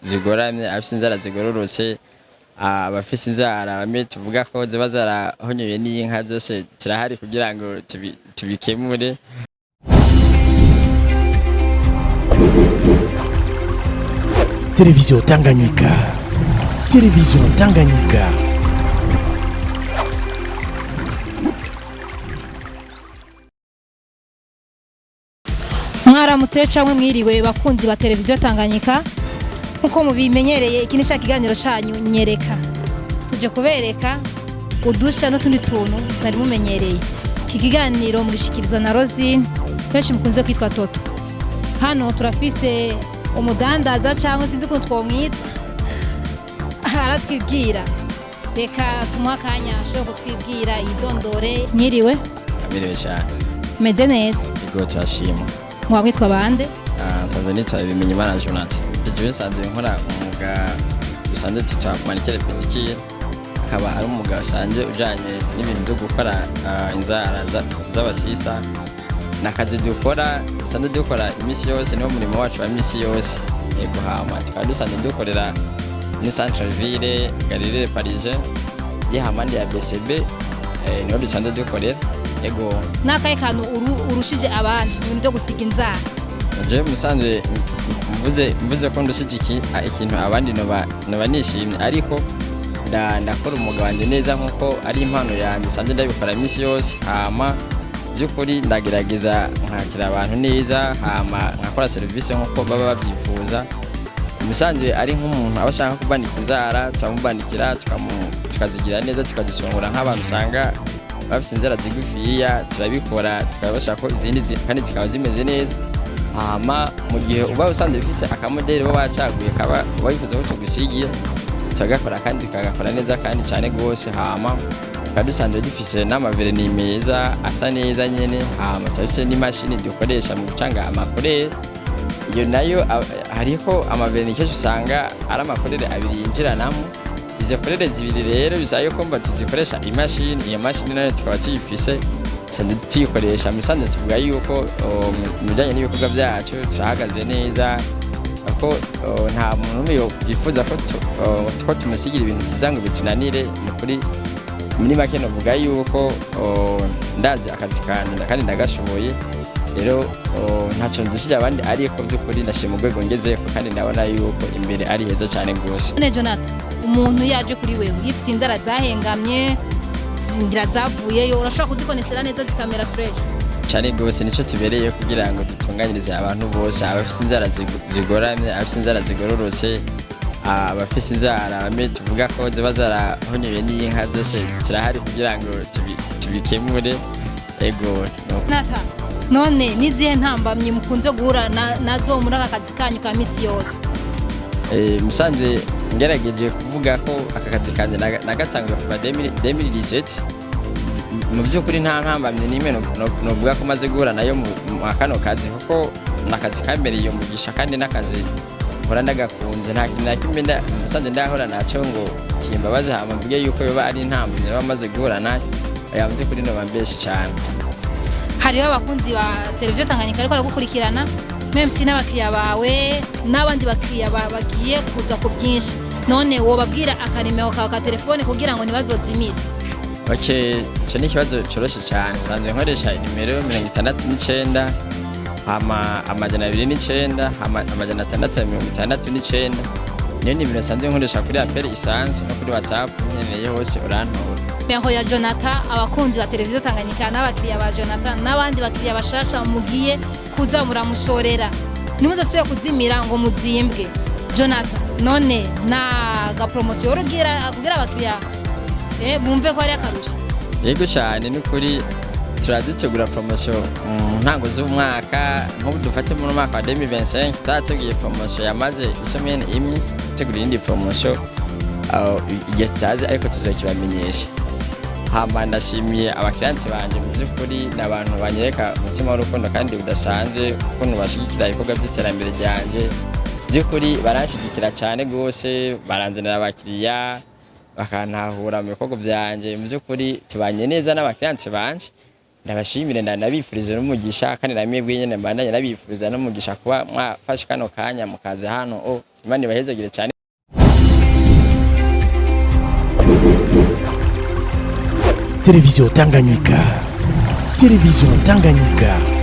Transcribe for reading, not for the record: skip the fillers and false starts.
zigoramye afise inzara zigororotse abafise inzara bamwe tuvuga ko ziba zarahonyoye n'inka byose turahari kugira ngo tubikemure. Television Tanganyika. Television Tanganyika. Mwaramutse camwe mwiriwe bakunzi ba Television Tanganyika. Nkuko mubimenyereye iki ni ca kiganiro canyu nyereka. Tuje kubereka udusha n'utundi tuntu nari mumenyereye. Iki kiganiro mugishikirizwa na Rosine, benshi mukunze kwitwa Toto. Hano turafise umudandaza cyangwa sinzi ko twomwita aratwibwira. Reka tumuha akanya ashobora kutwibwira idondore. Mwiriwe? Mwiriwe cyane. Meze neza? Yego turashima. Mwitwa bande? Sanze nitwa Bimenyimana Jonathan. Jewe sanze nkora umwuga usanze titwa manikere pedicure, akaba ari umwuga usanze ujanye n'ibintu byo gukora inzara z'abasista. Nakazi dukora sanze dukora imisi yose niho murimo wacu wa imisi yose. Yego hama tukaba dusanze dukorera ni Centre Ville Galilée Parisien yahamandi ya BCB niho dusanze dukorera. Yego nakaye kantu urushije abandi mu byo gusiga inzara. Je musanze mvuze ko ndushigiki ikintu abandi no nishimye, ariko ndakora umwuga wanje neza nkuko ari impano yanjye sanze ndabikora imisi yose. Hama byukuri ndagerageza nkakira abantu neza, hama nkakora service nkuko baba babyifuza. Musanze ari nk'umuntu abashaka kubandika inzara turamubandikira tukazigira neza, tukazisongora nk'abantu usanga bafise inzara zigufiya, turabikora tukabasha ko izindi kandi zikaba zimeze neza. Hama mu gihe uba usanze bifise akamodeli bo bacaguye kaba wifuza ko tugusigiye tugakora kandi tukagakora neza kandi cyane gose. Hama dusanzwe dufise n'amavere ni meza asa neza nyene. Hama tufise n'imashini dukoresha mu gucanga amakorere. Iyo nayo hariko amavere ni cyose usanga ari amakorere abiri yinjiranamo. Izo korere zibiri rero bisaye ko mba tuzikoresha imashini. Iyo mashini nayo tukaba tuyifise sanze tuyikoresha musanze tuvuga yuko mujanye n'ibikorwa byacu turahagaze neza, ko nta muntu umwe yifuza ko tumusigira ibintu byiza ngo bitunanire. Muri make novuga yuko ndazi akazi kanjye kandi ndagashoboye, rero ntacyo ndushije abandi, ariko by'ukuri ndashima urwego ngezeko kandi ndabona yuko imbere ari heza cyane rwose. None Jonathan, umuntu yaje kuri wewe yifite inzara zahengamye zingira zavuyeyo, urashobora kuzikonesera neza zikamera fresh cyane rwose. Nico tubereye kugira ngo dutunganyirize abantu bose, abafise inzara zigoramye, abafise inzara zigororotse, abafise inzara bamwe tuvuga ko ziba zarahonyoye n'inka byose turahari kugira ngo tubikemure. Ego Nata, none nizihe ntambamye mukunze guhura nazo muri aka kazi kanyu ka misi yose? Musanze ngerageje kuvuga ko aka kazi kanjye nagatangiye kuva 2017. Mu by'ukuri nta ntambamye n'imwe novuga ko maze guhura nayo mu kano kazi, kuko nakazi kamereye umugisha kandi nakazi nkora ndagakunze. Nta kintu nakimwe musanze ndahora naco ngo kimbabaze hama mvuge yuko yoba ari intambamye bamaze guhura nayo. Aya mu by'ukuri no bambeshi cyane. Hariho abakunzi ba Television Tanganyika ariko baragukurikirana, memsi n'abakiriya bawe n'abandi bakiriya bagiye kuza ku byinshi, none wobabwira akarimero kawe ka telefone kugira ngo ntibazozimire? Okay, icyo ni ikibazo cyoroshye cyane. Sanzwe nkoresha nimero 69 hama 209 hama 669. Niyo nimero sanzwe nkoresha kuri appel isanzwe no kuri WhatsApp, nkeneye hose urantora. Meho ya Jonathan, abakunzi ba Television Tanganyika n'abakiriya ba Jonathan n'abandi bakiriya bashasha mugiye kuza muramushorera, nimuzasubira kuzimira ngo muzimbwe. Jonathan, none na ga promotion urugira kugira abakiriya bumve ko ari akarusha? Yego cyane, ni kuri turadutegura promotion ntango z'umwaka. Nk'ubu dufate mu mwaka wa 2025 tutateguye promotion yamaze isomene imwe, tegura indi promotion igihe taze, ariko tuzokibamenyesha. Hama ndashimiye abakiriyanti banje, mu by'ukuri n'abantu banyereka umutima w'urukundo kandi udasanzwe, ko nubashigikira ibikorwa by'iterambere ryanje. By'ukuri barashigikira cyane gose, baranzanira abakiriya bakantahura mu bikorwa byanje. Mu by'ukuri tubanye neza n'abakiriyanti banje, ndabashimire ndanabifuriza n'umugisha, kandi namwe bwenyene mbandanye nabifuriza n'umugisha kuba mwafashe kano kanya mukaze hano Imana ibahezagire cyane. Télévision Tanganyika. Télévision Tanganyika.